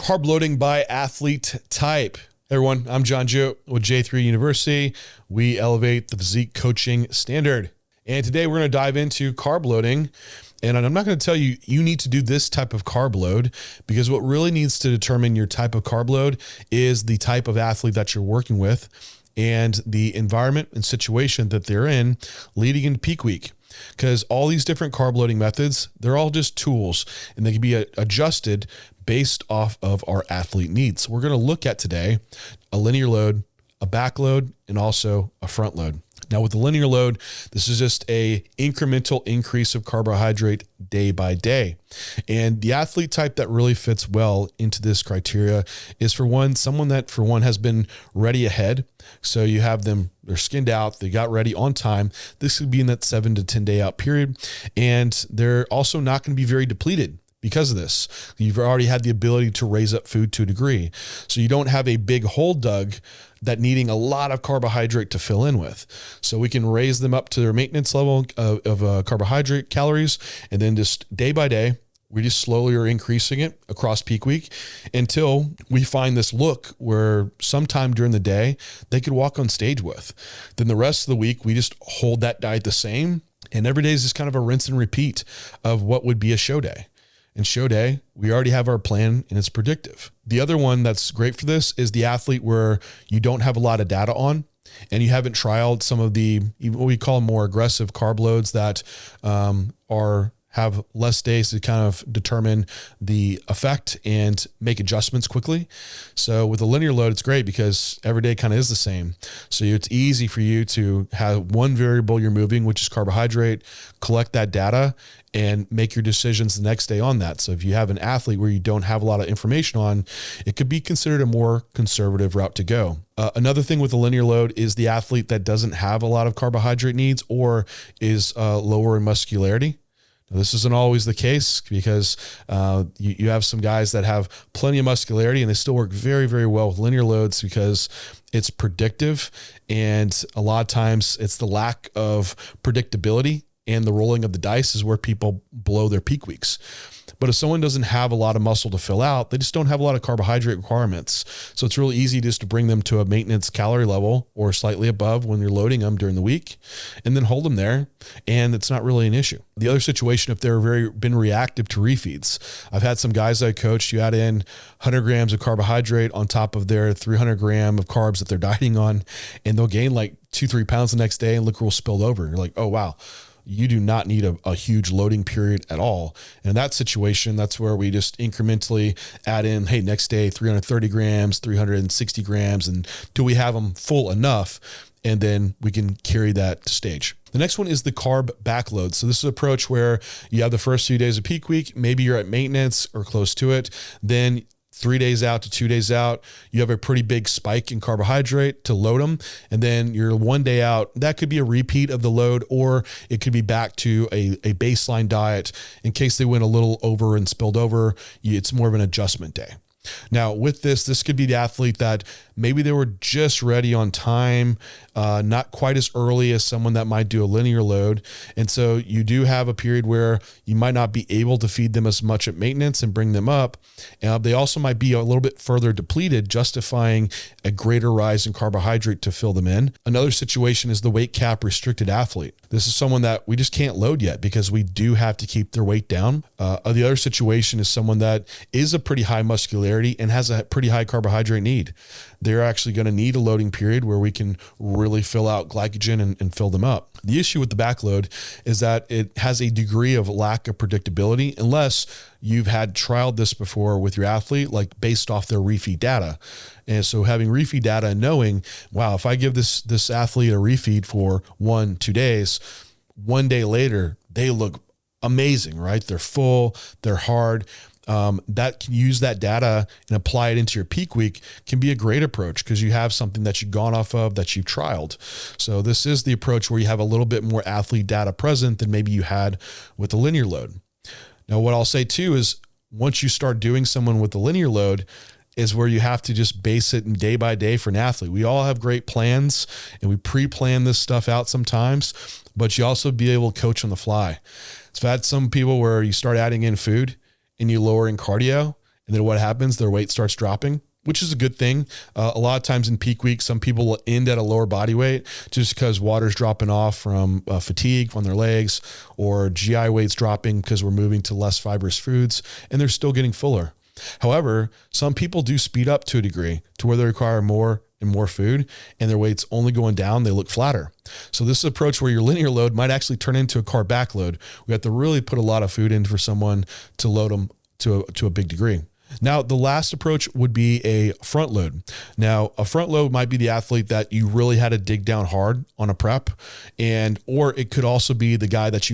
Carb loading by athlete type. Hey everyone, I'm John Joe with J3U University. We elevate the physique coaching standard. And today we're going to dive into carb loading. And I'm not going to tell you, you need to do this type of carb load, because what really needs to determine your type of carb load is the type of athlete that you're working with and the environment and situation that they're in leading into peak week. Because all these different carb loading methods, they're all just tools, and they can be adjusted based off of our athlete needs. We're going to look at today a linear load, a back load, and also a front load. Now with the linear load, this is just a incremental increase of carbohydrate day by day. And the athlete type that really fits well into this criteria is, for one, someone that for one has been ready ahead. So you have them, they're skinned out, they got ready on time. This could be in that 7 to 10 day out period. And they're also not going to be very depleted. Because of this, you've already had the ability to raise up food to a degree. So you don't have a big hole dug that needing a lot of carbohydrate to fill in with. So we can raise them up to their maintenance level of carbohydrate calories. And then just day by day, we just slowly are increasing it across peak week until we find this look where sometime during the day, they could walk on stage with. Then the rest of the week, we just hold that diet the same. And every day is just kind of a rinse and repeat of what would be a show day. And show day, we already have our plan and it's predictive. The other one that's great for this is the athlete where you don't have a lot of data on and you haven't trialed some of the, what we call more aggressive carb loads that have less days to kind of determine the effect and make adjustments quickly. So with a linear load, it's great because every day kind of is the same. So it's easy for you to have one variable you're moving, which is carbohydrate, collect that data and make your decisions the next day on that. So if you have an athlete where you don't have a lot of information on, it could be considered a more conservative route to go. Another thing with a linear load is the athlete that doesn't have a lot of carbohydrate needs or is lower in muscularity. This isn't always the case because you have some guys that have plenty of muscularity and they still work very, very well with linear loads because it's predictive. And a lot of times it's the lack of predictability and the rolling of the dice is where people blow their peak weeks. But if someone doesn't have a lot of muscle to fill out, they just don't have a lot of carbohydrate requirements. So it's really easy just to bring them to a maintenance calorie level or slightly above when you're loading them during the week and then hold them there. And it's not really an issue. The other situation, if they're been reactive to refeeds, I've had some guys I coached, you add in 100 grams of carbohydrate on top of their 300 gram of carbs that they're dieting on, and they'll gain like 2-3 pounds the next day and look real spilled over. You're like, oh, wow. You do not need a huge loading period at all. And in that situation, that's where we just incrementally add in, hey, next day, 330 grams, 360 grams, until we have them full enough. And then we can carry that to stage. The next one is the carb backload. So this is an approach where you have the first few days of peak week, maybe you're at maintenance or close to it. Then 3 days out to 2 days out, you have a pretty big spike in carbohydrate to load them. And then you're 1 day out. That could be a repeat of the load, or it could be back to a baseline diet in case they went a little over and spilled over. It's more of an adjustment day. Now with this could be the athlete that maybe they were just ready on time, not quite as early as someone that might do a linear load. And so you do have a period where you might not be able to feed them as much at maintenance and bring them up. They also might be a little bit further depleted, justifying a greater rise in carbohydrate to fill them in. Another situation is the weight cap restricted athlete. This is someone that we just can't load yet because we do have to keep their weight down. The other situation is someone that is a pretty high muscularity and has a pretty high carbohydrate need. They're actually going to need a loading period where we can really fill out glycogen and fill them up. The issue with the backload is that it has a degree of lack of predictability unless you've had trialed this before with your athlete, like based off their refeed data. And so having refeed data and knowing, wow, if I give this athlete a refeed for 1-2 days, 1 day later, they look amazing, right? They're full, they're hard. That can use that data and apply it into your peak week can be a great approach because you have something that you've gone off of that you've trialed. So this is the approach where you have a little bit more athlete data present than maybe you had with the linear load. Now, what I'll say too is once you start doing someone with the linear load is where you have to just base it in day by day for an athlete. We all have great plans and we pre-plan this stuff out sometimes, but you also be able to coach on the fly. So I've had some people where you start adding in food and you lower in cardio And then what happens? Their weight starts dropping, which is a good thing. A lot of times in peak week, some people will end at a lower body weight just because water's dropping off from fatigue on their legs, or GI weight's dropping because we're moving to less fibrous foods, and they're still getting fuller. However, some people do speed up to a degree to where they require more and more food, and their weight's only going down. They look flatter. So this approach where your linear load might actually turn into a carb backload. We have to really put a lot of food in for someone to load them to a big degree. Now, the last approach would be a front load. Now, a front load might be the athlete that you really had to dig down hard on a prep, or it could also be the guy that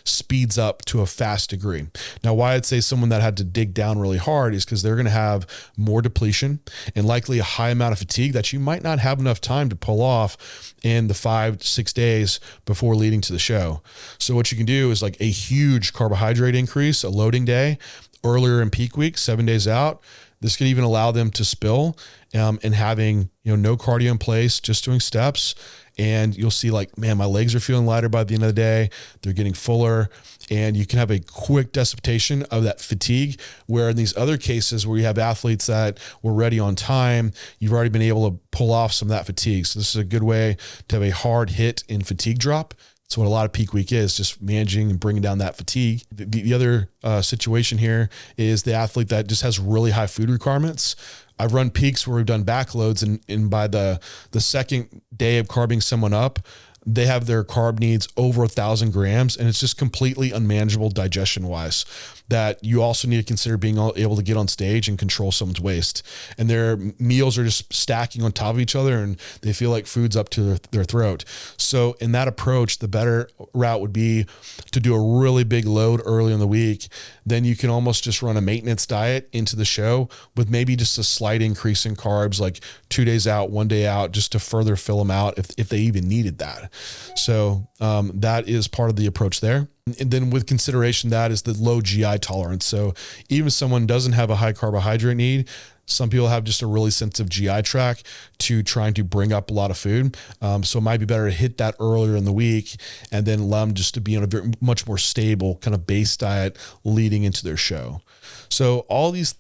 speeds up to a fast degree. Now, why I'd say someone that had to dig down really hard is because they're going to have more depletion and likely a high amount of fatigue that you might not have enough time to pull off in the 5 to 6 days before leading to the show. So what you can do is like a huge carbohydrate increase, a loading day, earlier in peak week, 7 days out. This could even allow them to spill and having no cardio in place, just doing steps. And you'll see like, man, my legs are feeling lighter by the end of the day. They're getting fuller. And you can have a quick dissipation of that fatigue, where in these other cases where you have athletes that were ready on time, you've already been able to pull off some of that fatigue. So this is a good way to have a hard hit in fatigue drop. That's what a lot of peak week is, just managing and bringing down that fatigue. The other situation here is the athlete that just has really high food requirements. I've run peaks where we've done backloads, and by the second day of carbing someone up, they have their carb needs over 1,000 grams, and it's just completely unmanageable digestion wise, that you also need to consider being able to get on stage and control someone's waist. And their meals are just stacking on top of each other, and they feel like food's up to their throat. So in that approach, the better route would be to do a really big load early in the week. Then you can almost just run a maintenance diet into the show with maybe just a slight increase in carbs, like 2 days out, 1 day out, just to further fill them out if they even needed that. So that is part of the approach there. And then with consideration, that is the low GI tolerance. So even if someone doesn't have a high carbohydrate need, some people have just a really sensitive GI tract to trying to bring up a lot of food. So it might be better to hit that earlier in the week and then allow them just to be on a very much more stable kind of base diet leading into their show. So all these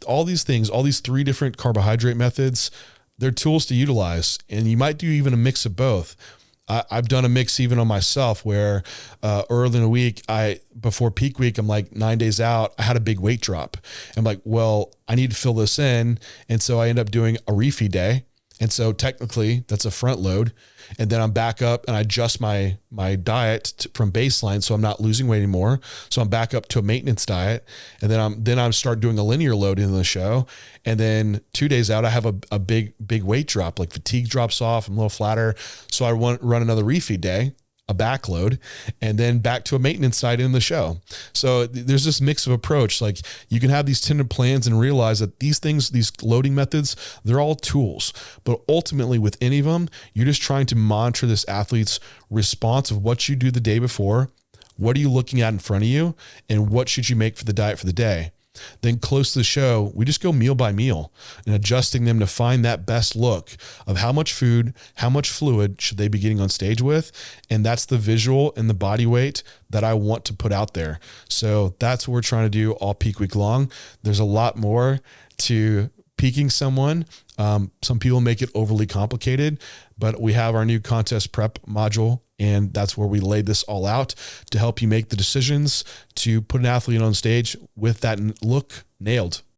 things, all these 3 different carbohydrate methods, they're tools to utilize, and you might do even a mix of both. I've done a mix even on myself where early in the week, before peak week, I'm like 9 days out, I had a big weight drop. I'm like, well, I need to fill this in. And so I end up doing a refeed day. And so technically that's a front load. And then I'm back up and I adjust my diet from baseline, so I'm not losing weight anymore. So I'm back up to a maintenance diet. And then I'm start doing a linear load in the show. And then 2 days out, I have a big weight drop, like fatigue drops off, I'm a little flatter. So I run another refeed day, a back load, and then back to a maintenance diet in the show. So there's this mix of approach. Like you can have these tentative plans and realize that these things, these loading methods, they're all tools, but ultimately with any of them, you're just trying to monitor this athlete's response of what you do the day before, what are you looking at in front of you, and what should you make for the diet for the day. Then close to the show, we just go meal by meal and adjusting them to find that best look of how much food, how much fluid should they be getting on stage with. And that's the visual and the body weight that I want to put out there. So that's what we're trying to do all peak week long. There's a lot more to peaking someone. Some people make it overly complicated, but we have our new contest prep module, and that's where we lay this all out to help you make the decisions to put an athlete on stage with that look nailed.